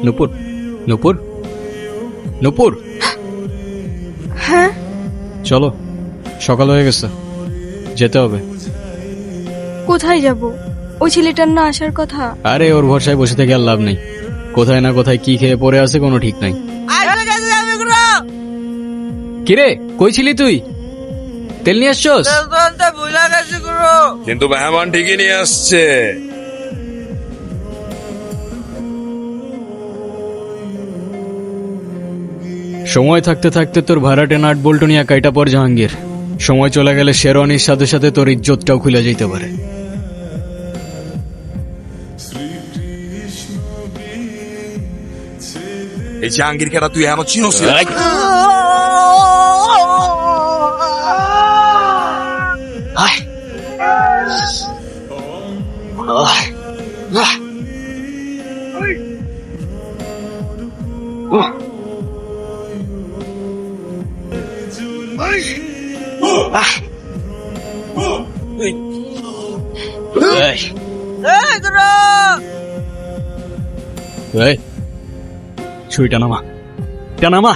নূপুর, নূপুর, নূপুর, হ্যাঁ, চলো, সকাল হয়ে গেছে, যেতে হবে। কোথায় যাব? ওই ছেলেটার না আসার কথা। আরে ওর ভরসায় বসে থেকে আর লাভ নেই। কোথায় না কোথায় কি খেয়ে পড়ে আছে কোনো ঠিক নাই। কিরে, কই ছিলি তুই? তেল নিয়ে আসছস? কিন্তু মেহমান ঠিকই নিয়ে আসছে। সময় থাকতে থাকতে তোর ভাড়াটে নাট বল্টু নিয়ে কাইটা পর জাহাঙ্গীর। সময় চলে গেলে শেরওয়ানির সাথে সাথে তোর ইজ্জতটাও খুলে যেতে পারে। এই জাহাঙ্গীর খেলা তুই এমন চিনোস? এই, ছুরিটা নামা, এটা নামা।